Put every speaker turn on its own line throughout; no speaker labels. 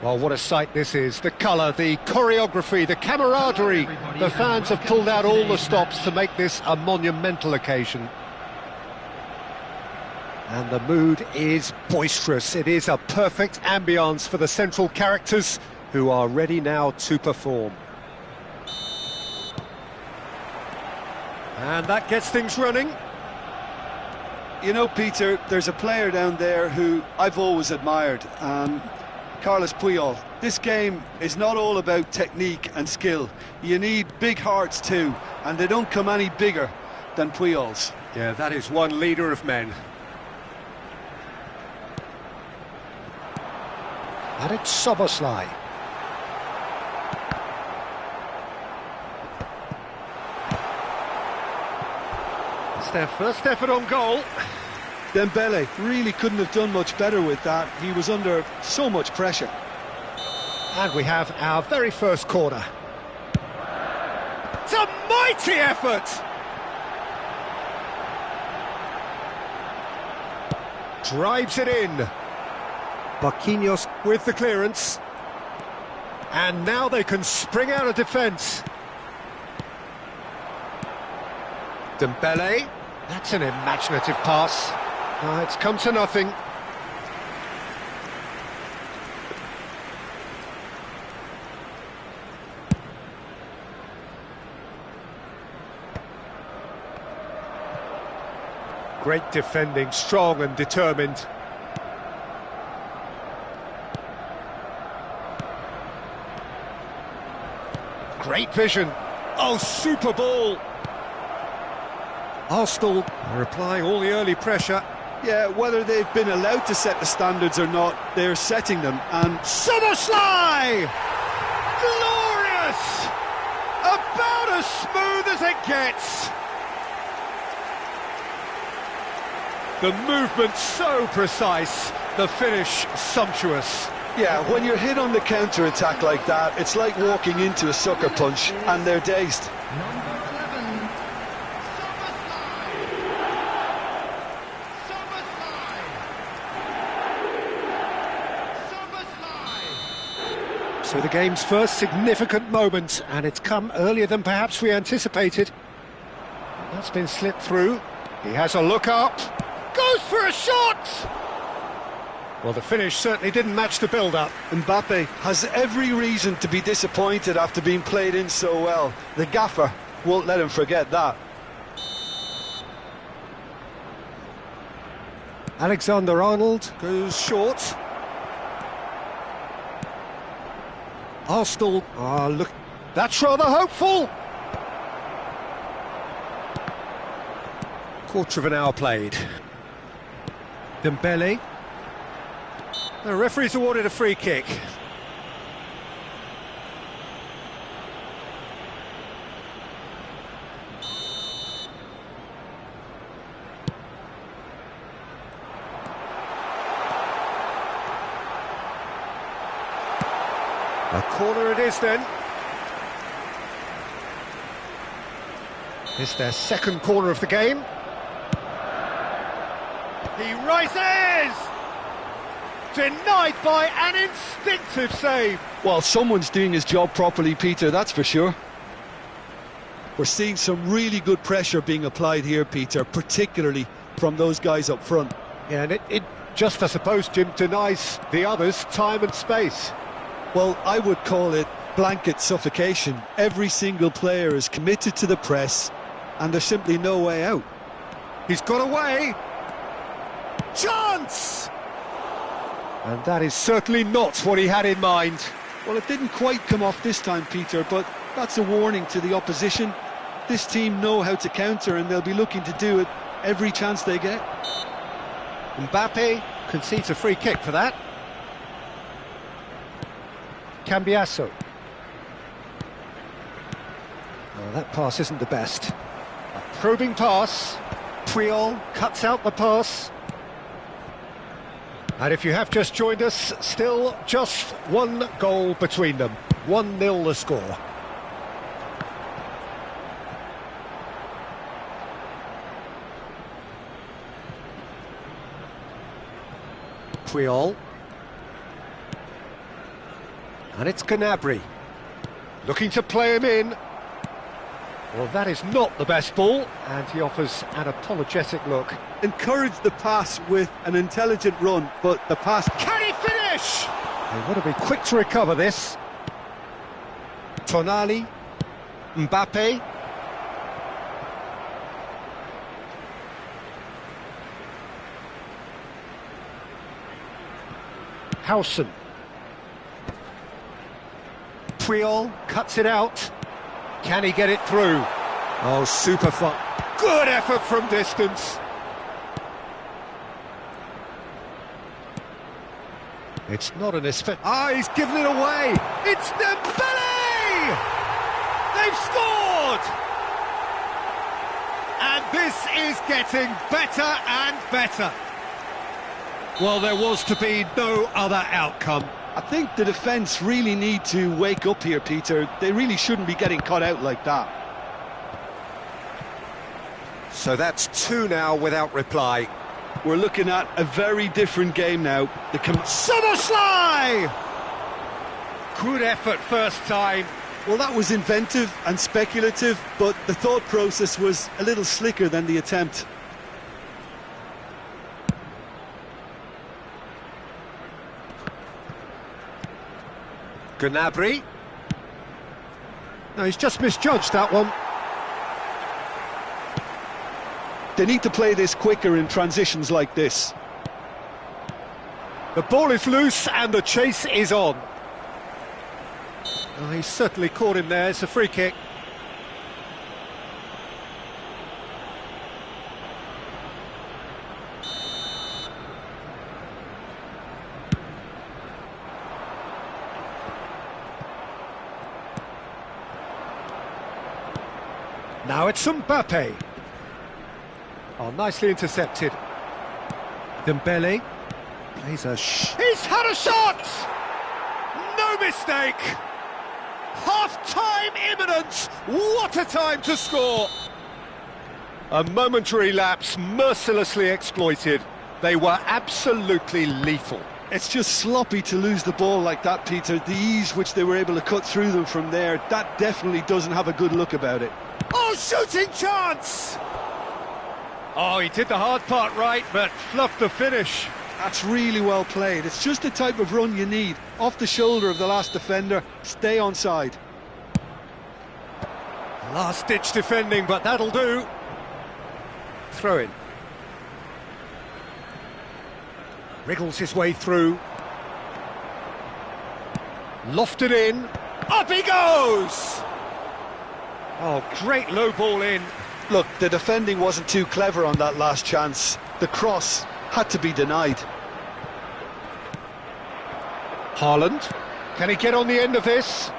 Well, what a sight this is. The colour, the choreography, the camaraderie. The fans have pulled out all the stops to make this a monumental occasion. And the mood is boisterous. It is a perfect ambience for the central characters who are ready now to perform. And that gets things running.
You know, Peter, there's a player down there who I've always admired, Carlos Puyol. This game is not all about technique and skill. You need big hearts too, and they don't come any bigger than Puyol's.
Yeah, that is one leader of men. And it's Soboslai. It's their first effort on goal.
Dembele really couldn't have done much better with that. He was under so much pressure.
And we have our very first corner. It's a mighty effort! Drives it in. Marquinhos with the clearance. And now they can spring out of defence. Dembele. That's an imaginative pass. It's come to nothing. Great defending, strong and determined. Great vision. Oh, super ball. Arsenal are applying all the early pressure.
Yeah, whether they've been allowed to set the standards or not, they're setting them, and...
Soboslai! Glorious! About as smooth as it gets! The movement so precise, the finish sumptuous.
Yeah, when you're hit on the counter-attack like that, it's like walking into a sucker punch, and they're dazed.
So the game's first significant moment, and it's come earlier than perhaps we anticipated. That's been slipped through. He has a look up. Goes for a shot! Well, the finish certainly didn't match the build-up.
Mbappe has every reason to be disappointed after being played in so well. The gaffer won't let him forget that.
Alexander-Arnold goes short. Arsenal are look. That's rather hopeful. Quarter of an hour played. Dembele. The referee's awarded a free kick. A corner it is then. It's their second corner of the game. He rises! Denied by an instinctive save.
Well, someone's doing his job properly, Peter, that's for sure. We're seeing some really good pressure being applied here, Peter, particularly from those guys up front.
Yeah, and it just, I suppose, Jim, denies the others time and space.
Well, I would call it blanket suffocation. Every single player is committed to the press, and there's simply no way out.
He's got away. Chance! And that is certainly not what he had in mind.
Well, it didn't quite come off this time, Peter, but that's a warning to the opposition. This team know how to counter, and they'll be looking to do it every chance they get.
Mbappe concedes a free kick for that. Cambiasso. Oh, that pass isn't the best. A probing pass. Puyol cuts out the pass. And if you have just joined us, still just one goal between them. 1-0 the score. Puyol. And it's Gnabry. Looking to play him in. Well, that is not the best ball, and he offers an apologetic look.
Encourage the pass with an intelligent run, but the pass...
Can he finish? They want to be quick to recover this. Tonali. Mbappe. Howson. Puyol cuts it out. Can he get it through? Oh, super fun. Good effort from distance. It's not an escape. Ah, he's given it away. It's Dembele! They've scored! And this is getting better and better. Well, there was to be no other outcome.
I think the defence really need to wake up here, Peter. They really shouldn't be getting caught out like that.
So that's 2 now without reply.
We're looking at a very different game now.
Soboslai! Good effort first time.
Well, that was inventive and speculative, but the thought process was a little slicker than the attempt.
Gnabry. No, he's just misjudged that one.
They need to play this quicker in transitions like this.
The ball is loose and the chase is on. Oh, he's certainly caught him there. It's a free kick. Now it's Mbappe. Oh, nicely intercepted. Dembele plays a he's had a shot! No mistake! Half-time imminent! What a time to score! A momentary lapse mercilessly exploited. They were absolutely lethal.
It's just sloppy to lose the ball like that, Peter. The ease which they were able to cut through them from there, that definitely doesn't have a good look about it.
Oh, shooting chance! Oh, he did the hard part right, but fluffed the finish.
That's really well played. It's just the type of run you need. Off the shoulder of the last defender, stay onside.
Last-ditch defending, but that'll do. Throw in. Wriggles his way through. Lofted in. Up he goes! Oh, great low ball in.
Look, the defending wasn't too clever on that last chance. The cross had to be denied.
Haaland. Can he get on the end of this?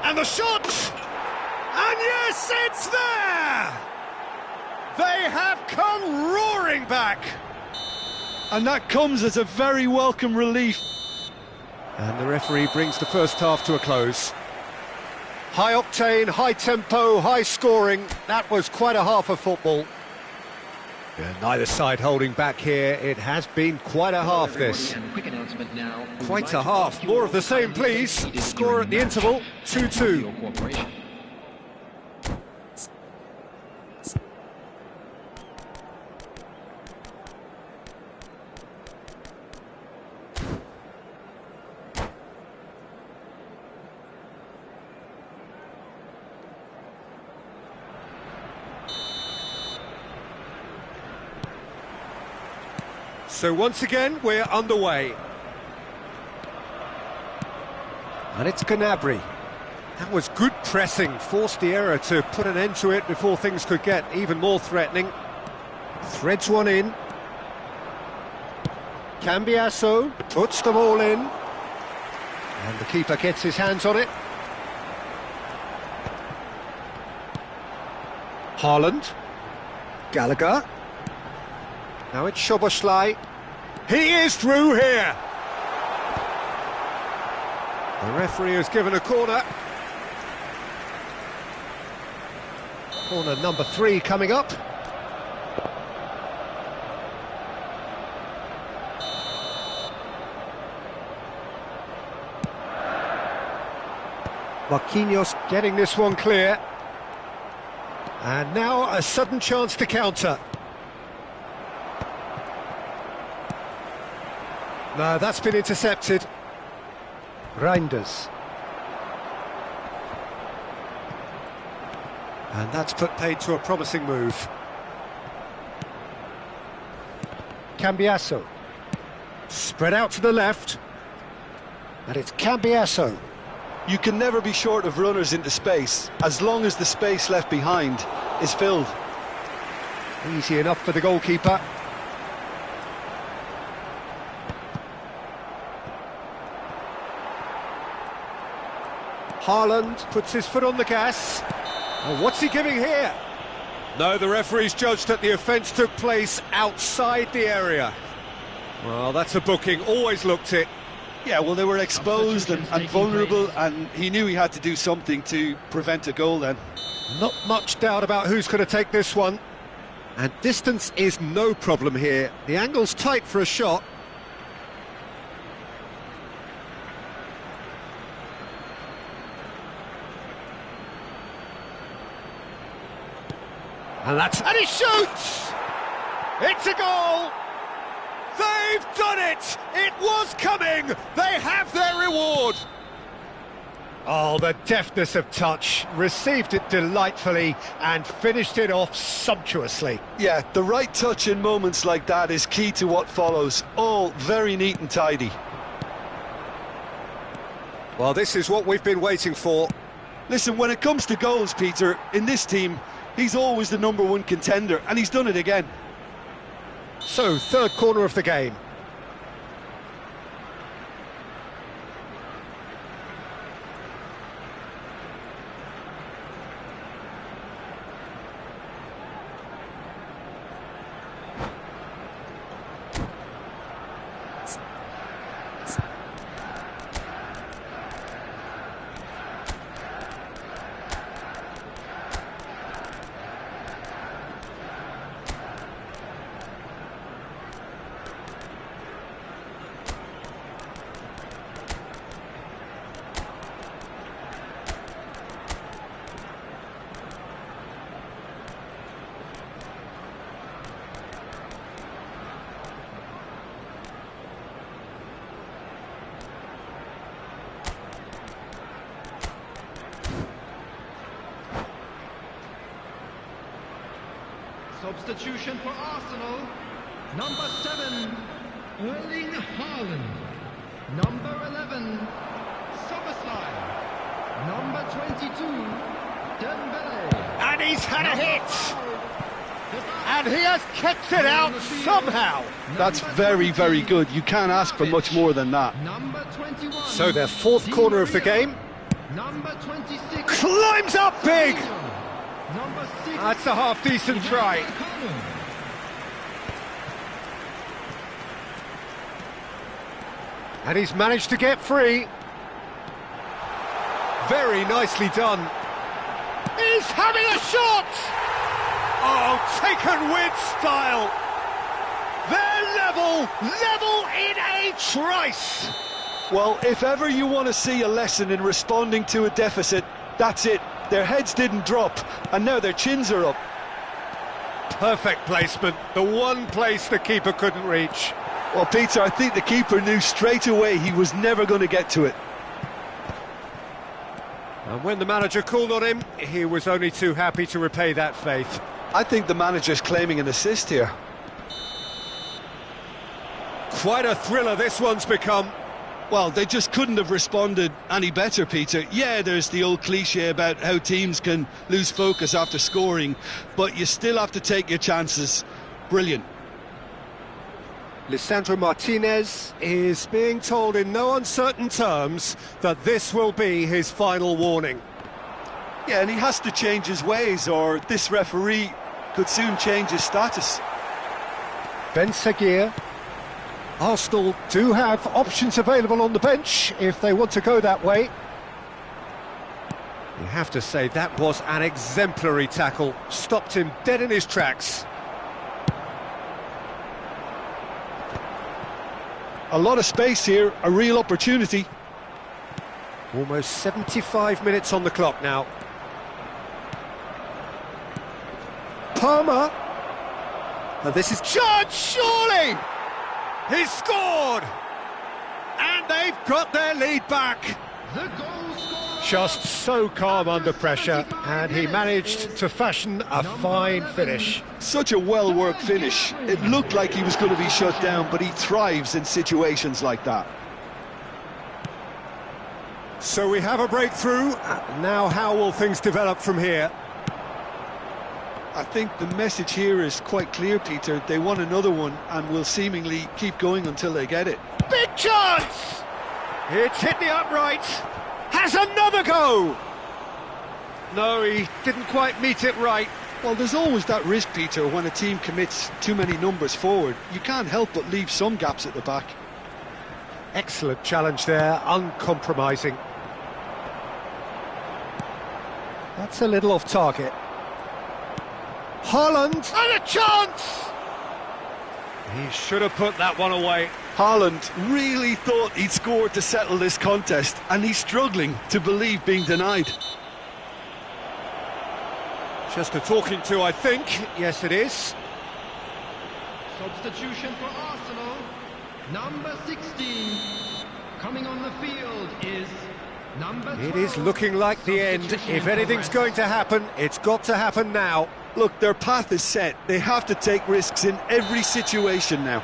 And the shot! And yes, it's there! They have come roaring back!
And that comes as a very welcome relief.
And the referee brings the first half to a close. High octane, high tempo, high scoring. That was quite a half of football. Yeah, neither side holding back here. It has been quite a half, this. Quite a half. More of the same, please. Score at the interval, 2-2. So once again, we're underway. And it's Gnabry. That was good pressing, forced the error to put an end to it before things could get even more threatening. Threads one in. Cambiasso puts them all in. And the keeper gets his hands on it. Haaland. Gallagher. Now it's Szoboszlai. He is through here. The referee has given a corner. Corner number 3 coming up. Marquinhos getting this one clear. And now a sudden chance to counter. No, that's been intercepted. Reinders. And that's put paid to a promising move. Cambiasso. Spread out to the left. And it's Cambiasso.
You can never be short of runners into space, as long as the space left behind is filled.
Easy enough for the goalkeeper. Haaland puts his foot on the gas. Oh, what's he giving here? No, the referee's judged that the offence took place outside the area. Well, that's a booking, always looked it.
Yeah, well, they were exposed and vulnerable, and he knew he had to do something to prevent a goal then.
Not much doubt about who's going to take this one. And distance is no problem here. The angle's tight for a shot. And he shoots! It's a goal! They've done it! It was coming! They have their reward! Oh, the deftness of touch. Received it delightfully and finished it off sumptuously.
Yeah, the right touch in moments like that is key to what follows. All very neat and tidy.
Well, this is what we've been waiting for.
Listen, when it comes to goals, Peter, in this team, he's always the #1 contender, and he's done it again.
So, third corner of the game.
Substitution for Arsenal, number 7, Erling Haaland, number 11, Soboslai, number 22, Dembele.
And he's had a hit! And he has kept it out somehow!
That's very, very good. You can't ask for much more than that.
Number 21.
So their fourth corner of the game.
Number 26.
Climbs up big!
Number 6.
That's a half-decent try. And he's managed to get free. Very nicely done. He's having a shot! Oh, taken with style. They're level in a trice.
Well, if ever you want to see a lesson in responding to a deficit, that's it. Their heads didn't drop, and now their chins are up.
Perfect placement, the one place the keeper couldn't reach.
Well, Peter, I think the keeper knew straight away he was never going to get to it.
And when the manager called on him, he was only too happy to repay that faith.
I think the manager's claiming an assist here.
Quite a thriller this one's become.
Well, they just couldn't have responded any better, Peter. Yeah, there's the old cliche about how teams can lose focus after scoring, but you still have to take your chances. Brilliant.
Lisandro Martinez is being told in no uncertain terms that this will be his final warning.
Yeah, and he has to change his ways, or this referee could soon change his status.
Ben Seguir. Arsenal do have options available on the bench if they want to go that way. You have to say that was an exemplary tackle. Stopped him dead in his tracks.
A lot of space here, a real opportunity.
Almost 75 minutes on the clock now. Palmer. And this is chance, surely! He's scored! And they've got their lead back.
The goal scorer.
Just so calm under pressure, and he managed to fashion a fine finish.
Such a well-worked finish. It looked like he was going to be shut down, but he thrives in situations like that.
So we have a breakthrough. Now how will things develop from here?
I think the message here is quite clear, Peter. They want another one and will seemingly keep going until they get it.
Big chance! It's hit the upright. Has another go! No, he didn't quite meet it right.
Well, there's always that risk, Peter, when a team commits too many numbers forward. You can't help but leave some gaps at the back.
Excellent challenge there, uncompromising. That's a little off target. Haaland, and a chance! He should have put that one away.
Haaland really thought he'd scored to settle this contest, and he's struggling to believe being denied.
Just a talking to, I think. Yes, it is.
Substitution for Arsenal. Number 16. Coming on the field is number 12.
It is looking like the end.
Substitution
If anything's
progress.
going to happen, it's got to happen now.
Look, their path is set. They have to take risks in every situation now.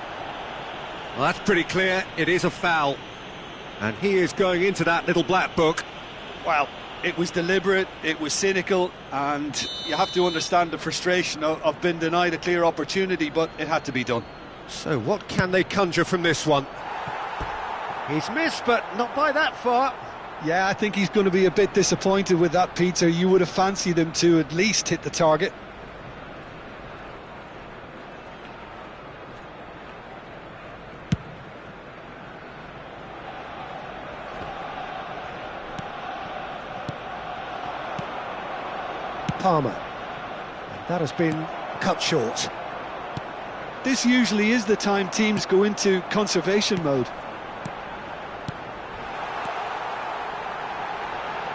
Well, that's pretty clear. It is a foul. And he is going into that little black book.
Well, it was deliberate, it was cynical, and you have to understand the frustration of being denied a clear opportunity, but it had to be done.
So what can they conjure from this one? He's missed, but not by that far.
Yeah, I think he's going to be a bit disappointed with that, Peter. You would have fancied him to at least hit the target.
Palmer. And that has been cut short.
This usually is the time teams go into conservation mode.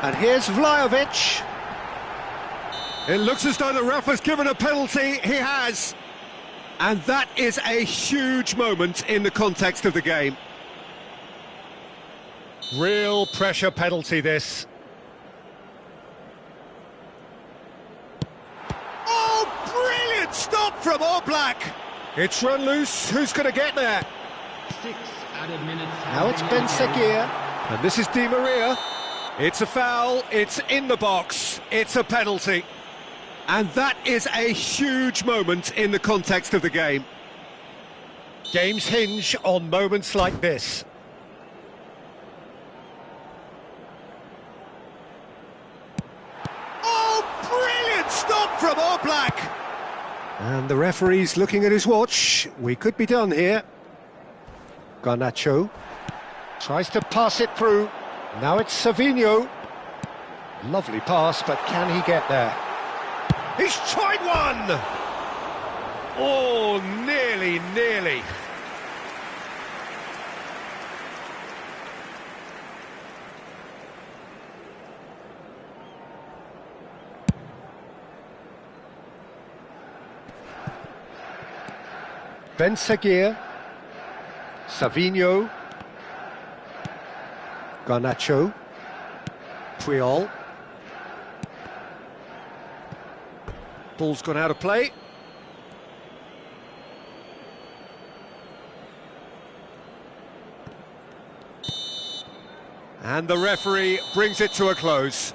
And here's Vlahovic. It looks as though the ref has given a penalty. He has. And that is a huge moment in the context of the game. Real pressure penalty, this. Oh, brilliant stop from Oblak. It's run loose. Who's going to get there?
6 added minutes.
Now it's Ben Seguir. And this is Di Maria. It's a foul. It's in the box. It's a penalty. And that is a huge moment in the context of the game. Games hinge on moments like this. Oh, brilliant stop from Oblak! And the referee's looking at his watch. We could be done here. Garnacho tries to pass it through. Now it's Savinho. Lovely pass, but can he get there? He's tried one! Oh, nearly, nearly. Ben Seguir. Savinho. Garnacho. Puyol. Ball's gone out of play. And the referee brings it to a close.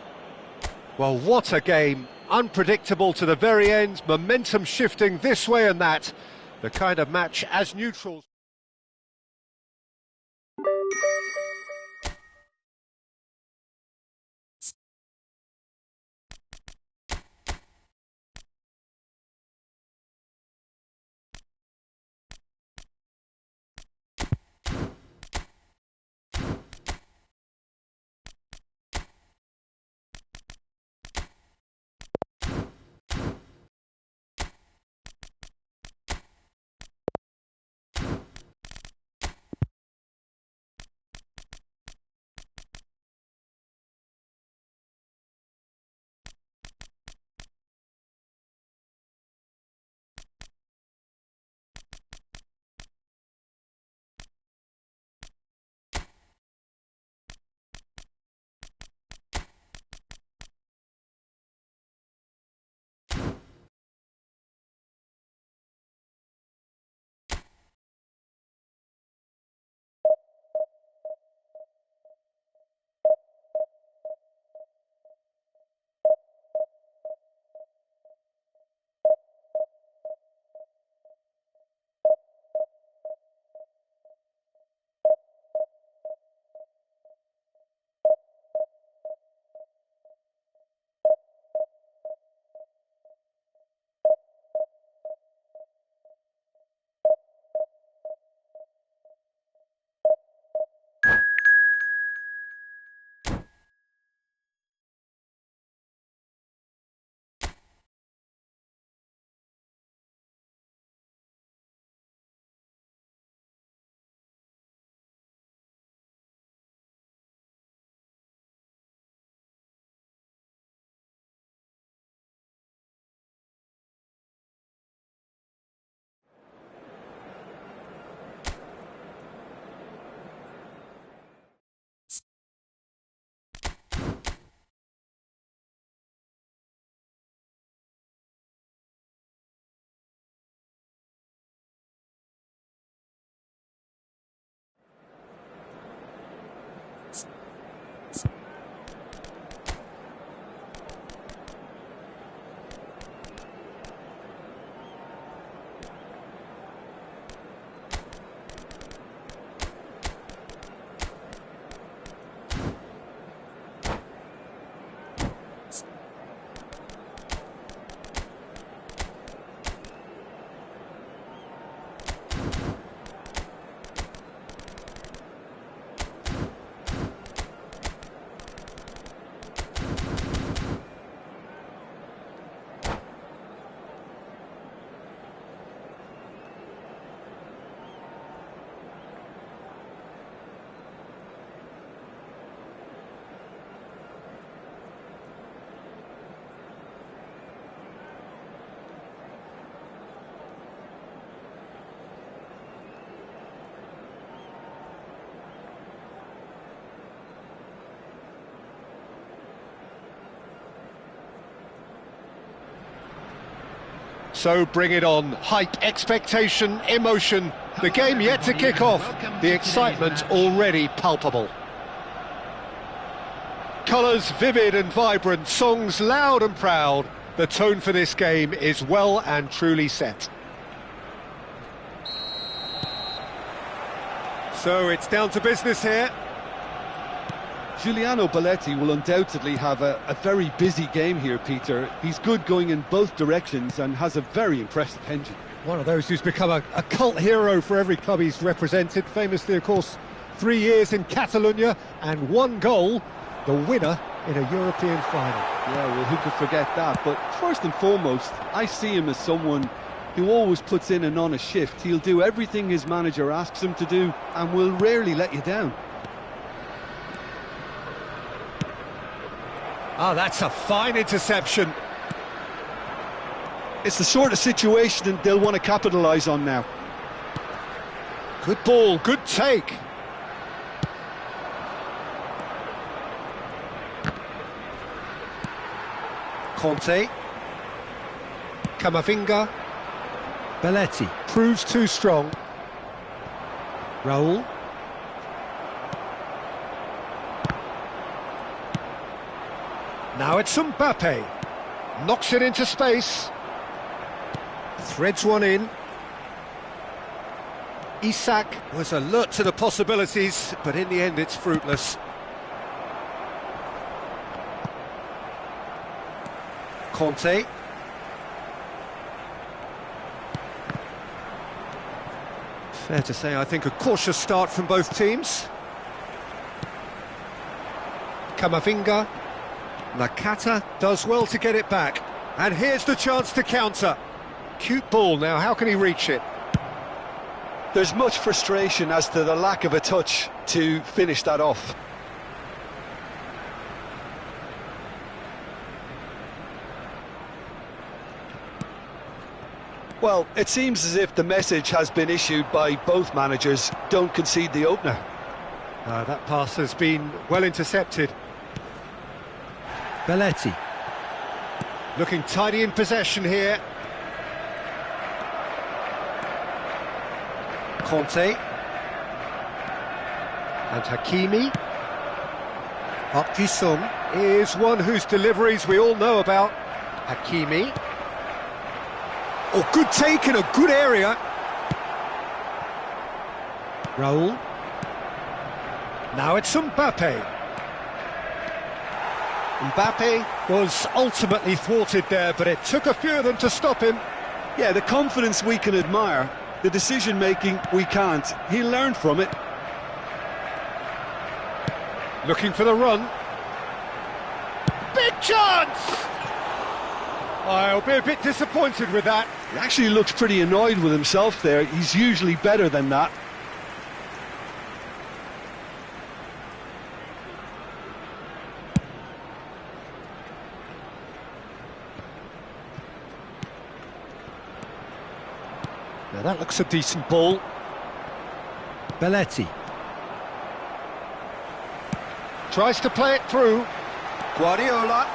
Well, what a game. Unpredictable to the very end, momentum shifting this way and that. The kind of match as neutrals. So bring it on. Hype, expectation, emotion. The game yet to kick off. The excitement already palpable. Colours vivid and vibrant, songs loud and proud. The tone for this game is well and truly set. So it's down to business here.
Giuliano Belletti will undoubtedly have a very busy game here, Peter. He's good going in both directions and has a very impressive engine.
One of those who's become a cult hero for every club he's represented. Famously, of course, 3 years in Catalonia and 1 goal, the winner in a European final.
Yeah, well, who could forget that? But first and foremost, I see him as someone who always puts in an honest shift. He'll do everything his manager asks him to do and will rarely let you down.
Oh, that's a fine interception.
It's the sort of situation they'll want to capitalise on now.
Good ball, good take. Conte. Camavinga. Belletti proves too strong. Raul. Now it's Mbappe. Knocks it into space. Threads one in. Isak was alert to the possibilities, but in the end it's fruitless. Conte. Fair to say, I think, a cautious start from both teams. Camavinga. Nakata does well to get it back. And here's the chance to counter. Cute ball now, how can he reach it?
There's much frustration as to the lack of a touch to finish that off. Well, it seems as if the message has been issued by both managers: don't concede the opener.
That pass has been well intercepted. Belletti. Looking tidy in possession here. Conte. And Hakimi. Park Ji-sung is one whose deliveries we all know about. Hakimi. Oh, good take in a good area. Raul. Now it's Mbappe. Mbappe was ultimately thwarted there, but it took a few of them to stop him.
Yeah, the confidence we can admire, the decision-making we can't. He learned from it.
Looking for the run. Big chance! I'll be a bit disappointed with that.
He actually looks pretty annoyed with himself there. He's usually better than that.
Now that looks a decent ball. Belletti. Tries to play it through. Guardiola.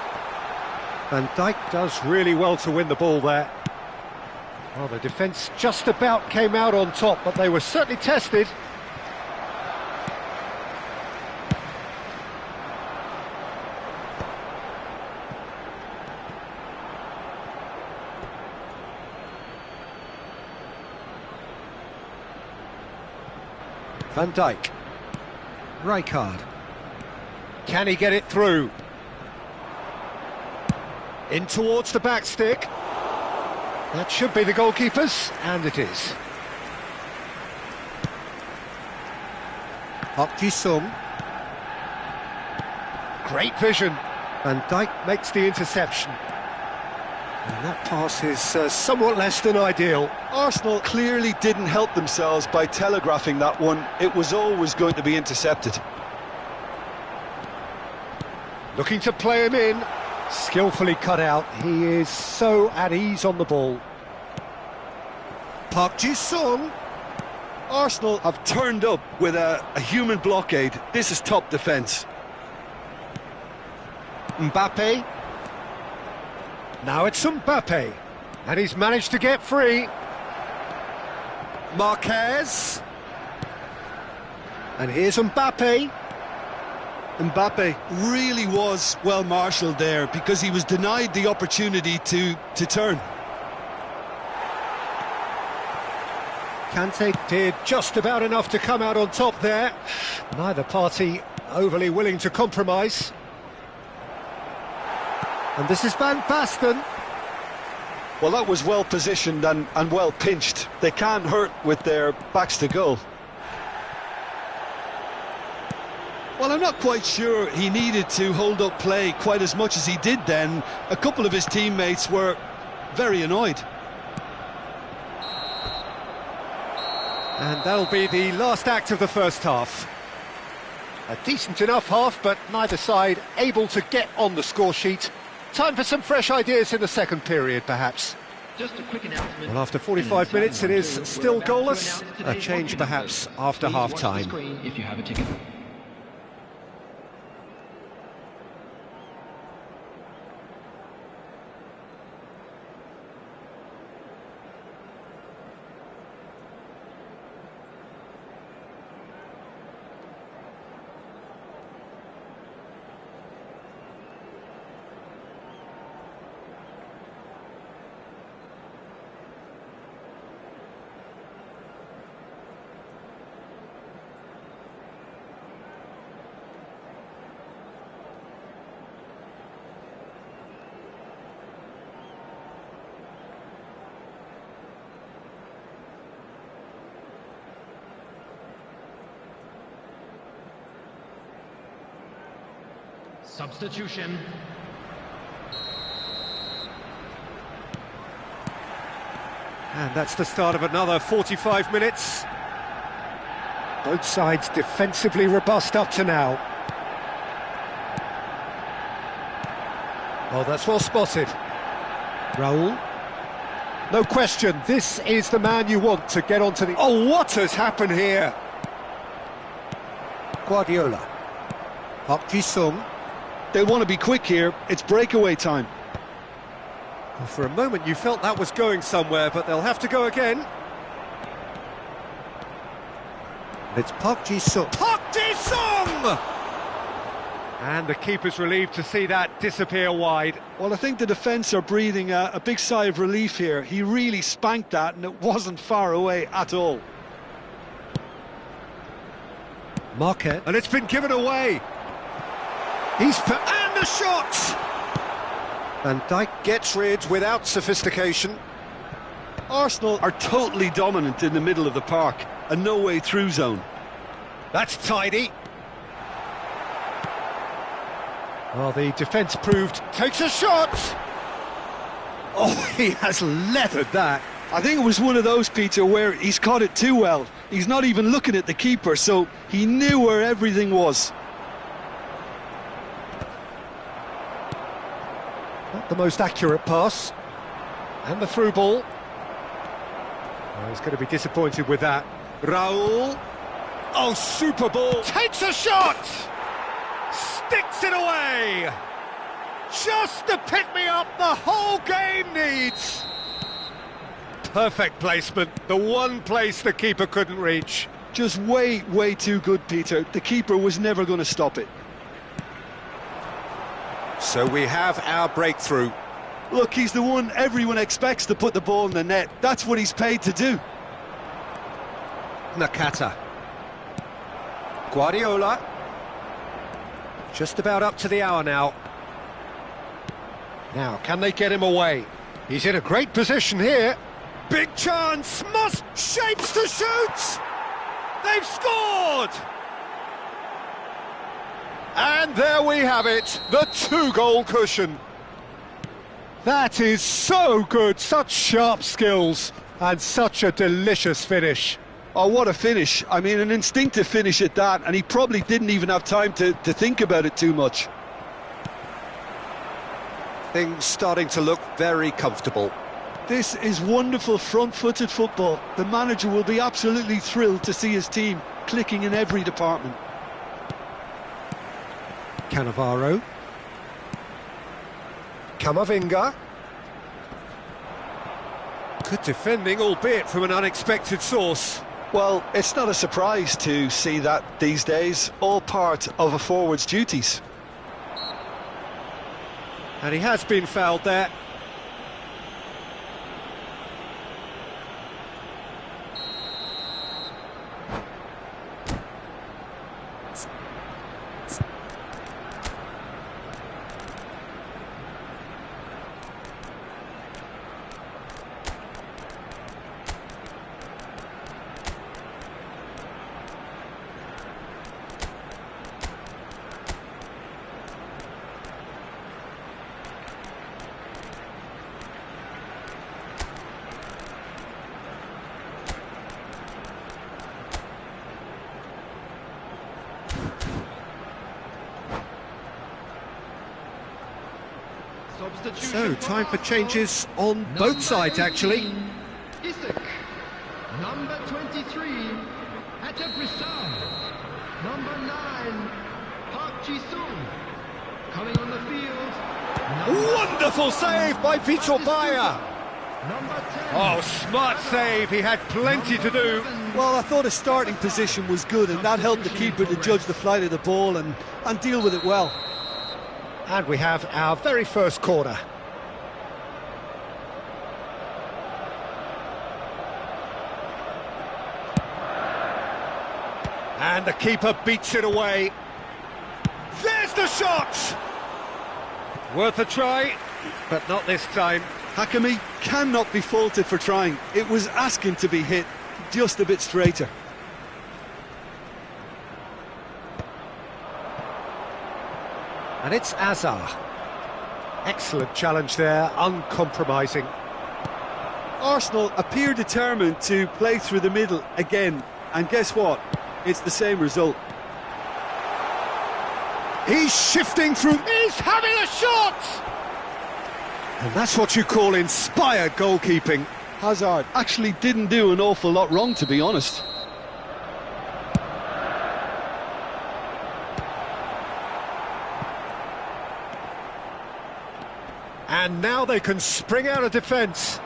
Van Dijk does really well to win the ball there. Well, the defence just about came out on top, but they were certainly tested. Van Dijk. Rijkaard. Can he get it through? In towards the back stick. That should be the goalkeeper's, and it is. Park Ji-sung. Great vision. Van Dijk makes the interception. And that pass is somewhat less than ideal.
Arsenal clearly didn't help themselves by telegraphing that one. It was always going to be intercepted.
Looking to play him in. Skillfully cut out. He is so at ease on the ball. Park Ji-sung.
Arsenal have turned up with a human blockade. This is top defence.
Mbappe. Now it's Mbappe. And he's managed to get free. Marquez. And here's Mbappe.
Mbappe really was well marshalled there because he was denied the opportunity to turn.
Kante did just about enough to come out on top there. Neither party overly willing to compromise. And this is Van Basten.
Well, that was well positioned and well pinched. They can't hurt with their backs to goal. Well, I'm not quite sure he needed to hold up play quite as much as he did then. A couple of his teammates were very annoyed.
And that'll be the last act of the first half. A decent enough half, but neither side able to get on the score sheet. Time for some fresh ideas in the second period, perhaps.
Just a quick announcement.
Well, after 45 minutes, it is still goalless. A change, perhaps, after half-time.
If you have a ticket. Substitution.
And that's the start of another 45 minutes. Both sides defensively robust up to now. Oh, that's well spotted. Raul. No question, this is the man you want to get onto the... Oh, what has happened here? Guardiola. Park Ji-sung.
They'll want to be quick here. It's breakaway time.
Well, for a moment you felt that was going somewhere, but they'll have to go again. It's Park Ji-sung. Park Ji-sung! And the keeper's relieved to see that disappear wide.
Well, I think the defence are breathing a big sigh of relief here. He really spanked that and it wasn't far away at all.
Marquez. And it's been given away. And a shot! Van Dijk gets rid without sophistication.
Arsenal are totally dominant in the middle of the park. A no-way through zone.
That's tidy. Well, the defence proved... Takes a shot! Oh, he has leathered that.
I think it was one of those, Peter, where he's caught it too well. He's not even looking at the keeper, so he knew where everything was.
Not the most accurate pass. And the through ball. Oh, he's going to be disappointed with that. Raul. Oh, super ball. Takes a shot! Sticks it away! Just the pick-me-up the whole game needs! Perfect placement. The one place the keeper couldn't reach.
Just way, way too good, Peter. The keeper was never going to stop it.
So we have our breakthrough.
Look, he's the one everyone expects to put the ball in the net. That's what he's paid to do.
Nakata. Guardiola. Just about up to the hour now. Now, can they get him away? He's in a great position here. Big chance, must shapes to shoot! They've scored! And there we have it, the two-goal cushion. That is so good, such sharp skills, and such a delicious finish.
Oh, what a finish. I mean, an instinctive finish at that, and he probably didn't even have time to think about it too much.
Things starting to look very comfortable.
This is wonderful front-footed football. The manager will be absolutely thrilled to see his team clicking in every department.
Cannavaro. Camavinga. Good defending, albeit from an unexpected source.
Well, it's not a surprise to see that these days, all part of a forward's duties.
And he has been fouled there. So, time for changes on both sides, actually.
Isak, number 23, Atebrisam, number 9, Park Ji-sung, coming on the field.
Wonderful save by Vitor Bayer.
Number 10.
Oh, smart save, he had plenty to do.
Well, I thought his starting position was good, and that helped the keeper to judge the flight of the ball and deal with it well.
And we have our very first corner. And the keeper beats it away. There's the shot! Worth a try, but not this time.
Hakimi cannot be faulted for trying. It was asking to be hit just a bit straighter.
And it's Azar. Excellent challenge there, uncompromising.
Arsenal appear determined to play through the middle again, and guess what? It's the same result.
He's shifting through. He's having a shot! And that's what you call inspired goalkeeping.
Hazard actually didn't do an awful lot wrong, to be honest.
And now they can spring out of defence.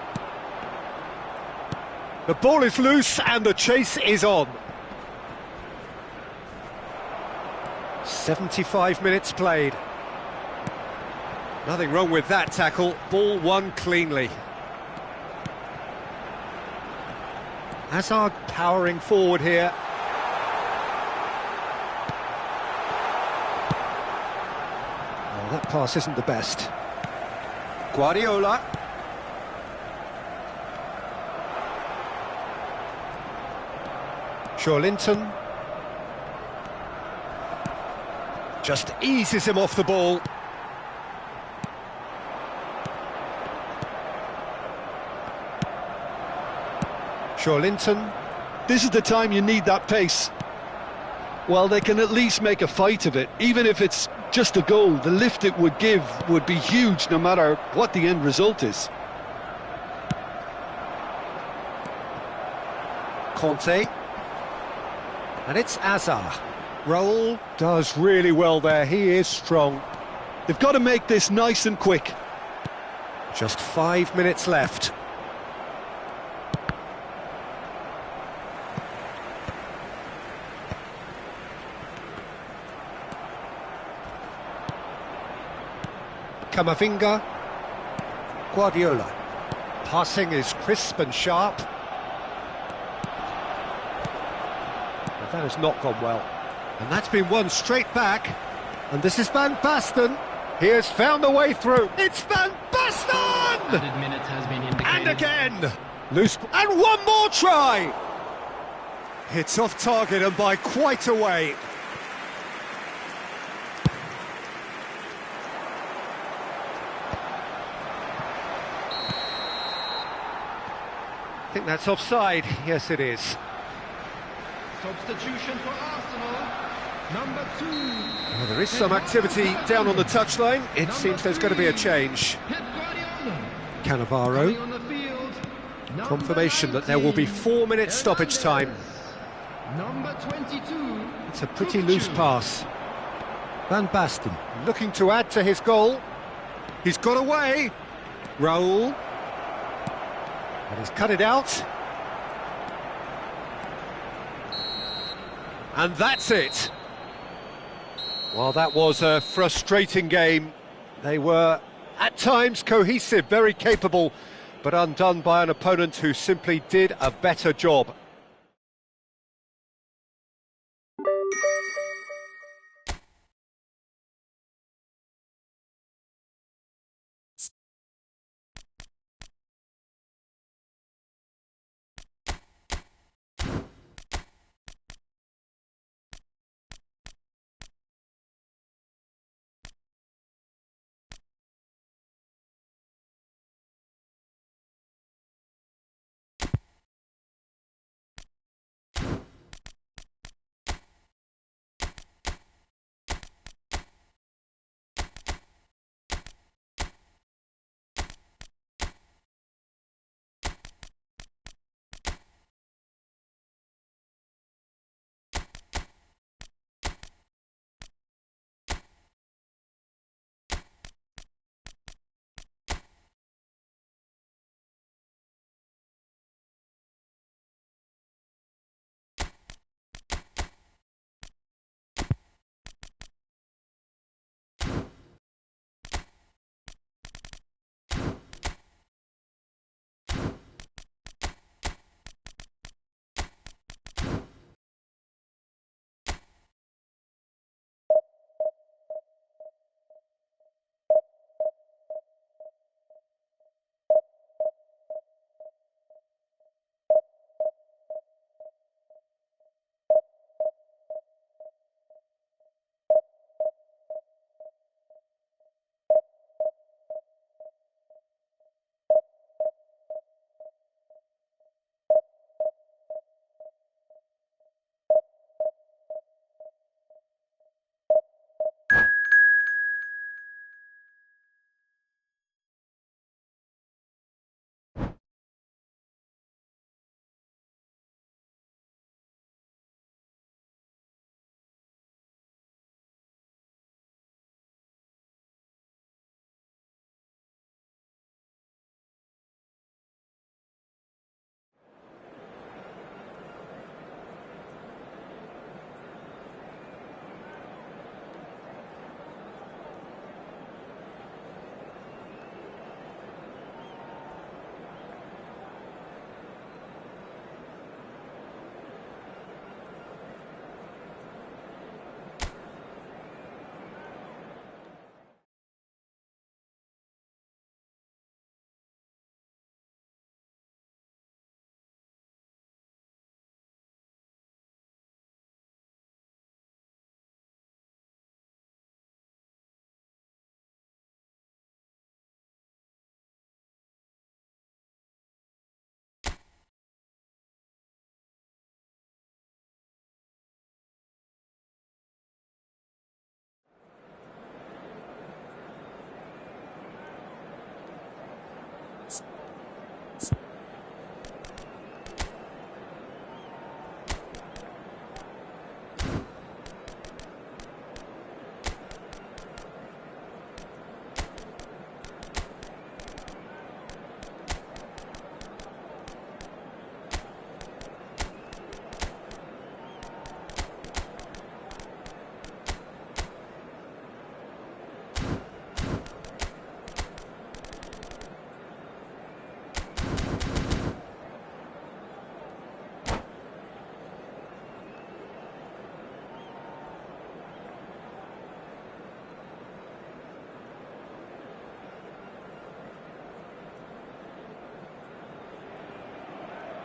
The ball is loose and the chase is on. 75 minutes played. Nothing wrong with that tackle. Ball won cleanly. Hazard powering forward here. Oh, that pass isn't the best. Guardiola. Linton. Just eases him off the ball. Linton.
This is the time you need that pace. Well, they can at least make a fight of it. Even if it's just a goal, the lift it would give would be huge no matter what the end result is.
Conte. And it's Azar. Raul does really well there, he is strong.
They've got to make this nice and quick.
Just 5 minutes left. Camavinga. Guardiola. Passing is crisp and sharp. But that has not gone well. And that's been won straight back. And this is Van Basten. He has found a way through. It's Van Basten!
Added minutes has been indicated.
And again! Loose. And one more try! It's off target and by quite a way. I think that's offside. Yes, it is.
Substitution for Arsenal, number 2.
Well, there is some activity down on the touchline. It seems there's going to be a change.
Pep Guardiola. Coming
Cannavaro.
on the field, number
Confirmation that there will be 4 minutes stoppage time.
Number 22.
It's a pretty loose pass. Van Basten looking to add to his goal. He's got away. Raul. And he's cut it out. And that's it. Well, that was a frustrating game. They were, at times, cohesive, very capable, but undone by an opponent who simply did a better job.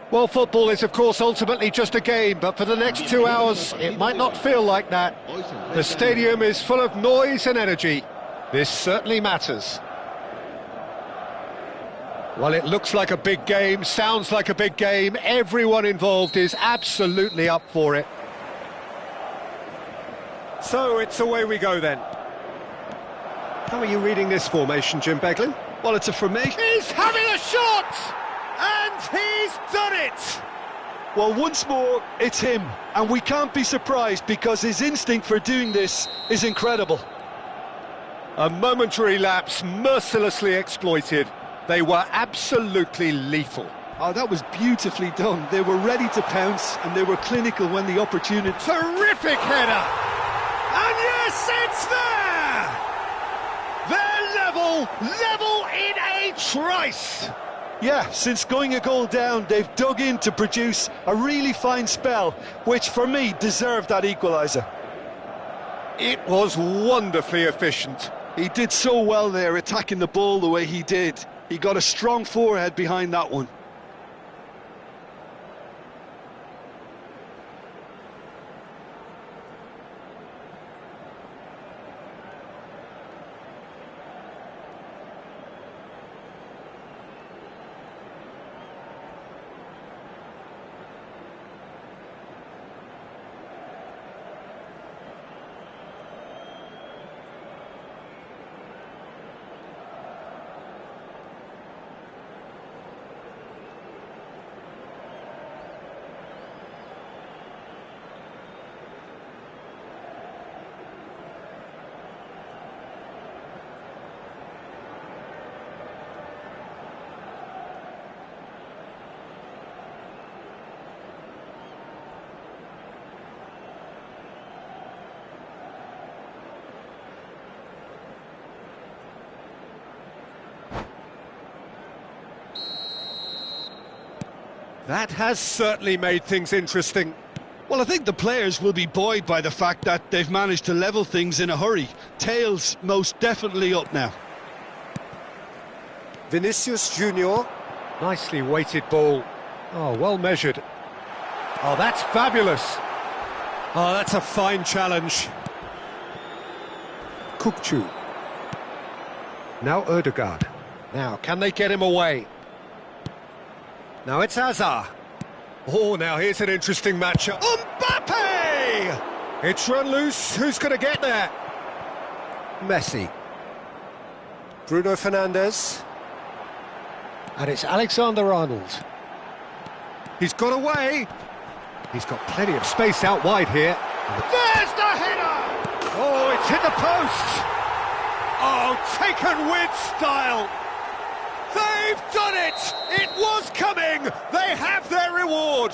Well, football is, of course, ultimately just a game, but for the next 2 hours, it might not feel like that. The stadium is full of noise and energy. This certainly matters. Well, it looks like a big game, sounds like a big game. Everyone involved is absolutely up for it. So, it's away we go then. How are you reading this formation, Jim Beglin?
Well, it's a formation.
He's having a shot! And he's done it!
Well, once more, it's him. And we can't be surprised because his instinct for doing this is incredible.
A momentary lapse mercilessly exploited. They were absolutely lethal.
Oh, that was beautifully done. They were ready to pounce and they were clinical when the opportunity...
Terrific header! And yes, it's there! They're level in a trice!
Yeah, since going a goal down, they've dug in to produce a really fine spell, which for me deserved that equaliser.
It was wonderfully efficient.
He did so well there, attacking the ball the way he did. He got a strong forehead behind that one.
That has certainly made things interesting.
Well, I think the players will be buoyed by the fact that they've managed to level things in a hurry. Tails most definitely up now.
Vinicius Junior. Nicely weighted ball. Oh, well measured. Oh, that's fabulous. Oh, that's a fine challenge. Kukcu. Now Ødegaard. Now, can they get him away? Now it's Hazard. Oh, now here's an interesting matchup. Mbappe! It's run loose. Who's going to get there? Messi. Bruno Fernandes. And it's Alexander-Arnold. He's got away. He's got plenty of space out wide here. There's the header! Oh, it's hit the post. Oh, taken with style. They've done it! It was coming! They have their reward!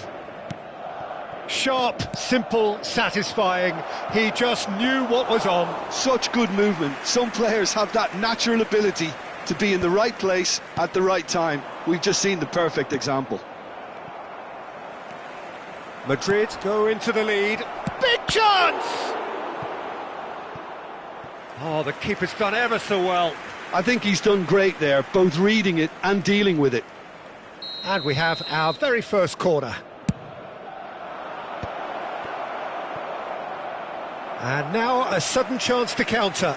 Sharp, simple, satisfying. He just knew what was on.
Such good movement. Some players have that natural ability to be in the right place at the right time. We've just seen the perfect example.
Madrid go into the lead. Big chance! Oh, the keeper's done ever so well.
I think he's done great there, both reading it and dealing with it.
And we have our very first corner. And now a sudden chance to counter.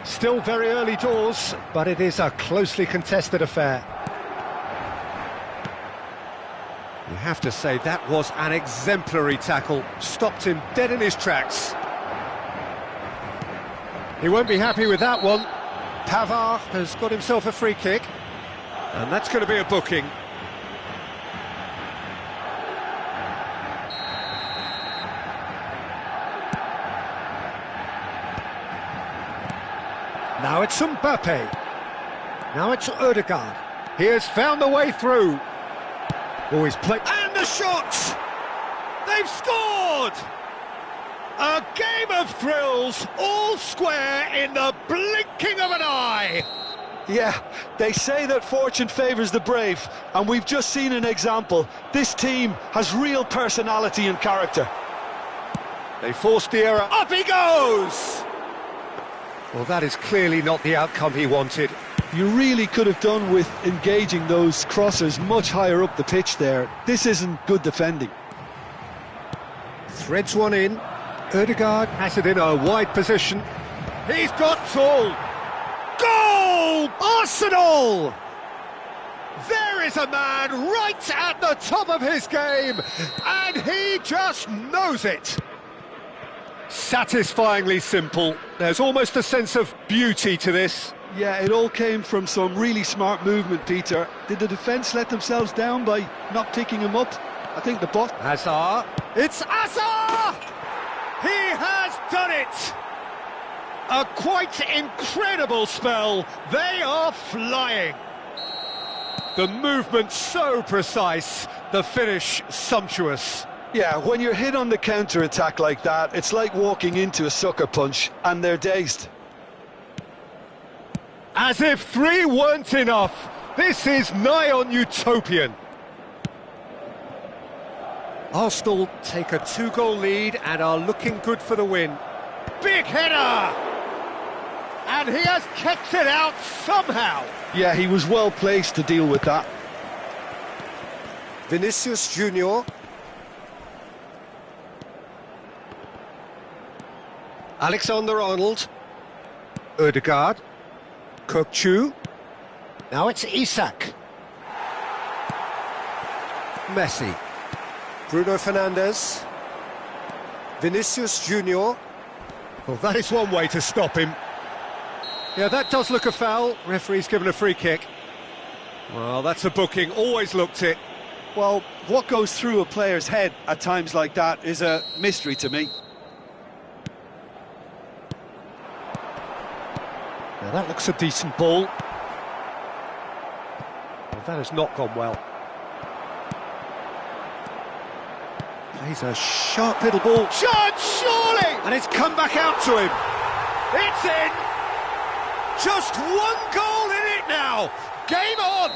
Still very early doors, but it is a closely contested affair. You have to say that was an exemplary tackle. Stopped him dead in his tracks. He won't be happy with that one. Pavard has got himself a free kick. And that's going to be a booking. Now it's Mbappe. Now it's Ødegaard. He has found the way through. Oh, he's played. And the shot! They've scored! A game of thrills, all square in the blinking of an eye.
Yeah, they say that fortune favours the brave, and we've just seen an example. This team has real personality and character.
They forced the error. Up he goes! Well, that is clearly not the outcome he wanted.
You really could have done with engaging those crossers much higher up the pitch there. This isn't good defending.
Threads one in. Ødegaard has it in a wide position. He's got all. Goal! Arsenal! There is a man right at the top of his game, and he just knows it. Satisfyingly simple. There's almost a sense of beauty to this.
Yeah, it all came from some really smart movement, Peter. Did the defence let themselves down by not picking him up? I think the bot...
Hazard. It's Hazard! He has done it! A quite incredible spell. They are flying. The movement so precise, the finish sumptuous.
Yeah, when you're hit on the counter-attack like that, it's like walking into a sucker punch, and they're dazed.
As if 3 weren't enough, this is nigh on utopian. Arsenal take a 2-goal lead and are looking good for the win. Big header! And he has kept it out somehow.
Yeah, he was well placed to deal with that.
Vinicius Junior. Alexander-Arnold. Ødegaard. Kökçü. Now it's Isak. Messi. Bruno Fernandes. Vinicius Junior. Well, that is one way to stop him. Yeah, that does look a foul. Referee's given a free kick. Well, that's a booking. Always looked it.
Well, what goes through a player's head at times like that is a mystery to me.
Now that looks a decent ball. Well, that has not gone well. Plays a sharp little ball. Chance, surely! And it's come back out to him. It's in! Just 1 goal in it now! Game on!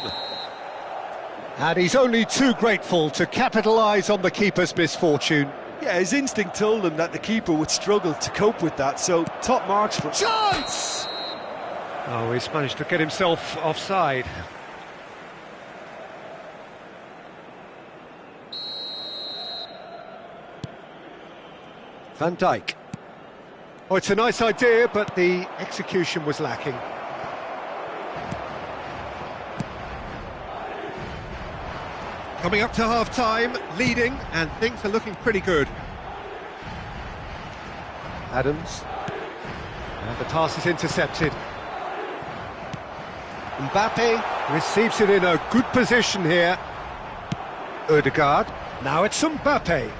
And he's only too grateful to capitalise on the keeper's misfortune.
Yeah, his instinct told him that the keeper would struggle to cope with that, so top marks for...
Chance! Oh, he's managed to get himself offside. Van Dijk. Oh, it's a nice idea, but the execution was lacking. Coming up to half-time, leading, and things are looking pretty good. Adams. And the pass is intercepted. Mbappe receives it in a good position here. Ødegaard. Now it's Mbappe.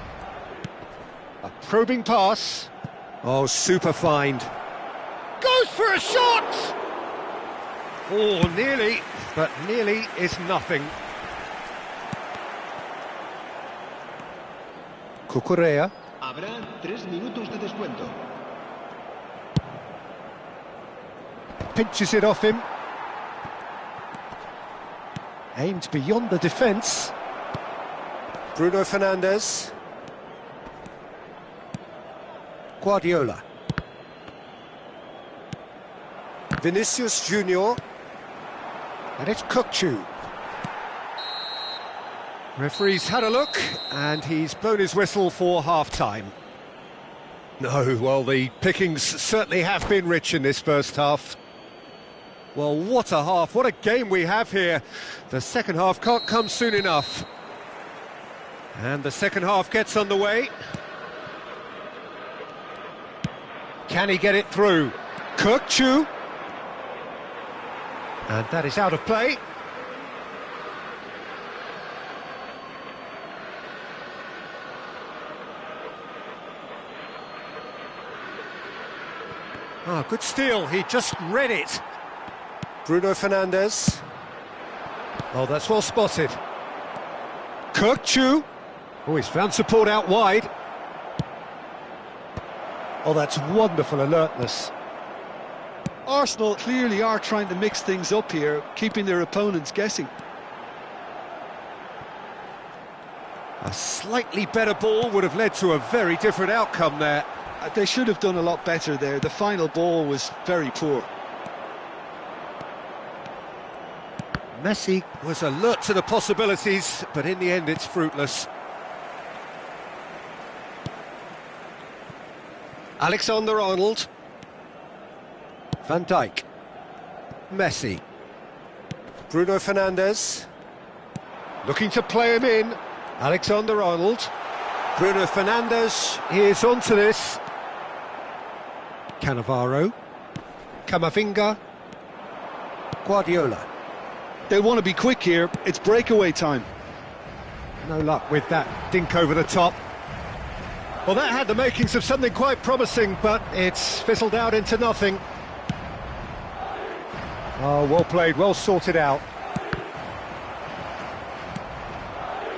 A probing pass. Oh, super find. Goes for a shot! Oh, nearly, but nearly is nothing. Cucurella.
Habrá 3 minutos de descuento.
Pinches it off him. Aimed beyond the defence. Bruno Fernandes. Guardiola. Vinicius Junior. And it's Kökçü. Referee's had a look, and he's blown his whistle for half-time. No, well, the pickings certainly have been rich in this first half. Well, what a half, what a game we have here. The second half can't come soon enough. And the second half gets underway. Can he get it through? Kökçü. And that is out of play. Ah, good steal, he just read it. Bruno Fernandes. Oh, that's well spotted. Kökçü. Oh, he's found support out wide. Oh, that's wonderful alertness.
Arsenal clearly are trying to mix things up here, keeping their opponents guessing.
A slightly better ball would have led to a very different outcome there.
They should have done a lot better there. The final ball was very poor.
Messi was alert to the possibilities, but in the end it's fruitless. Alexander-Arnold. Van Dijk. Messi. Bruno Fernandes. Looking to play him in. Alexander-Arnold. Bruno Fernandes is onto this. Cannavaro. Camavinga. Guardiola.
They want to be quick here. It's breakaway time.
No luck with that dink over the top. Well, that had the makings of something quite promising, but it's fizzled out into nothing. Oh, well played, well sorted out.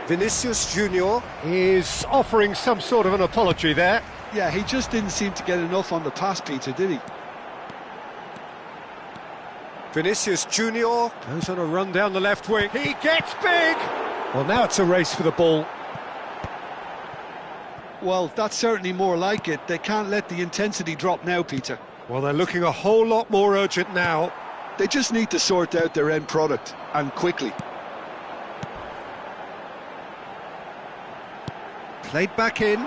Vinicius Junior is offering some sort of an apology there.
Yeah, he just didn't seem to get enough on the pass, Peter, did he?
Vinicius Junior goes on a run down the left wing. He gets big! Well, now it's a race for the ball.
Well, that's certainly more like it. They can't let the intensity drop now, Peter.
Well, they're looking a whole lot more urgent now.
They just need to sort out their end product, and quickly.
Played back in.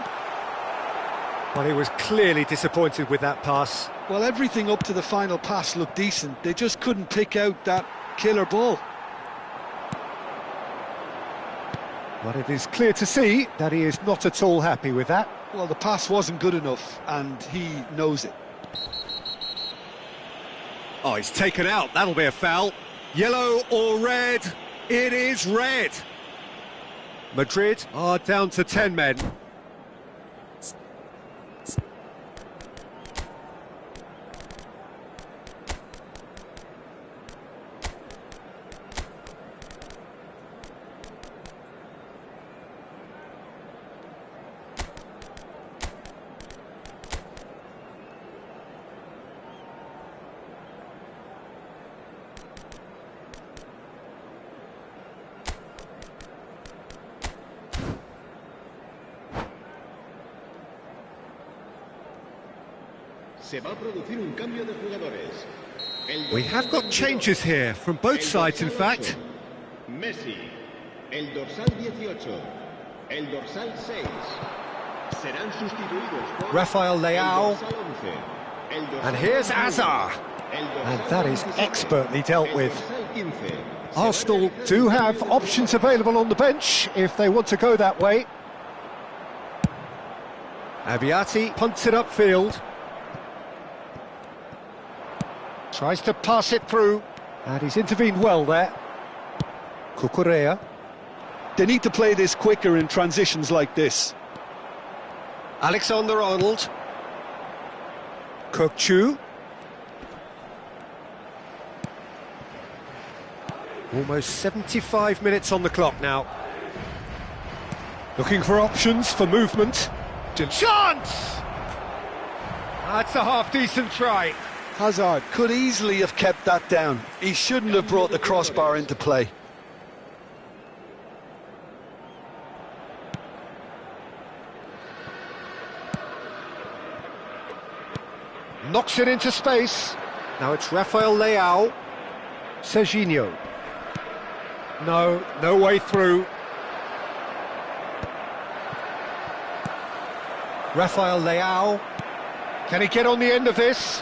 Well, he was clearly disappointed with that pass.
Well, everything up to the final pass looked decent. They just couldn't pick out that killer ball.
But it is clear to see that he is not at all happy with that.
Well, the pass wasn't good enough, and he knows it.
Oh, he's taken out. That'll be a foul. Yellow or red? It is red. Madrid are down to 10 men.
Se va a producir un cambio de jugadores.
We have got changes here from both sides, in fact.
Messi, el dorsal 18, el dorsal 6. Serán sustituidos por
Rafael Leao.
el dorsal 11, el dorsal
And here's
21,
Azar.
el dorsal
And that is
27,
expertly dealt
el
with.
dorsal 15.
Arsenal do have options available on the bench if they want to go that way. Abiati punts it upfield. Tries to pass it through, and he's intervened well there. Cucurella.
They need to play this quicker in transitions like this.
Alexander-Arnold. Kökçü. Almost 75 minutes on the clock now. Looking for options for movement. Chance! That's a half-decent try.
Hazard could easily have kept that down. He shouldn't have brought the crossbar into play.
Knocks it into space. Now it's Rafael Leao. Serginho. No way through. Rafael Leao. Can he get on the end of this?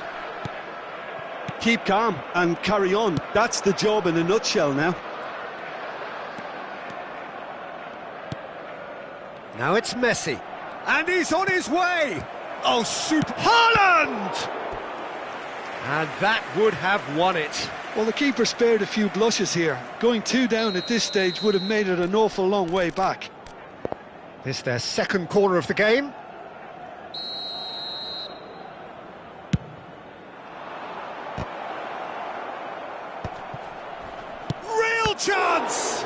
Keep calm and carry on. That's the job in a nutshell now.
Now it's Messi. And he's on his way! Oh, super... Haaland! And that would have won it.
Well, the keeper spared a few blushes here. Going 2 down at this stage would have made it an awful long way back.
This their second corner of the game. Real chance!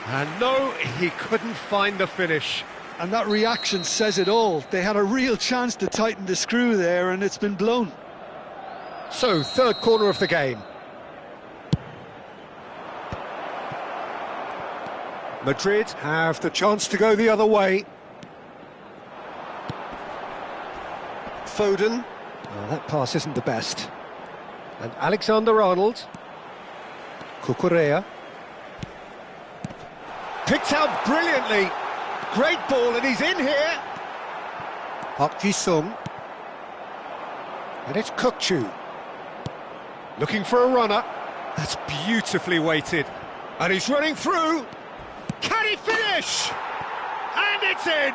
And no, he couldn't find the finish.
And that reaction says it all. They had a real chance to tighten the screw there, and it's been blown.
So, third corner of the game. Madrid have the chance to go the other way. Foden. Oh, that pass isn't the best. And Alexander-Arnold. Cucurella. Picked out brilliantly. Great ball, and he's in here. Park Ji-sung. And it's Kökçü. Looking for a runner. That's beautifully weighted. And he's running through. Can he finish? And it's in.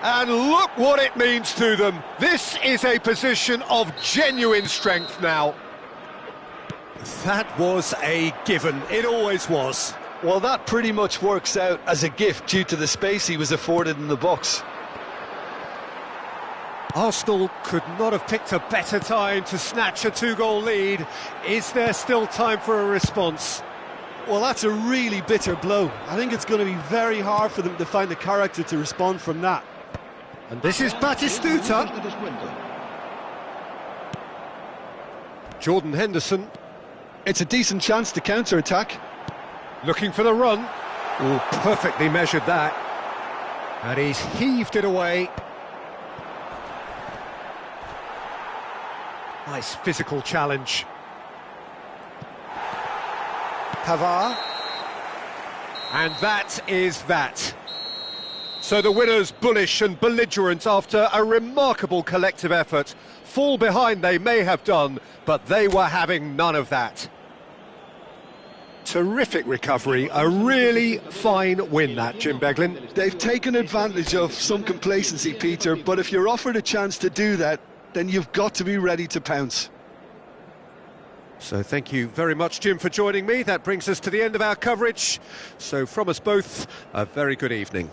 And look what it means to them. This is a position of genuine strength now. That was a given. It always was.
Well, that pretty much works out as a gift due to the space he was afforded in the box.
Arsenal could not have picked a better time to snatch a two-goal lead. Is there still time for a response?
Well, that's a really bitter blow. I think it's going to be very hard for them to find the character to respond from that.
And this is Batistuta. Jordan Henderson.
It's a decent chance to counter-attack.
Looking for the run. Oh, perfectly measured that. And he's heaved it away. Nice physical challenge. Pavard. And that is that. So the winners bullish and belligerent after a remarkable collective effort. Fall behind they may have done, but they were having none of that. Terrific recovery, a really fine win that, Jim Beglin.
They've taken advantage of some complacency, Peter, but if you're offered a chance to do that, then you've got to be ready to pounce.
So thank you very much, Jim, for joining me. That brings us to the end of our coverage. So from us both, a very good evening.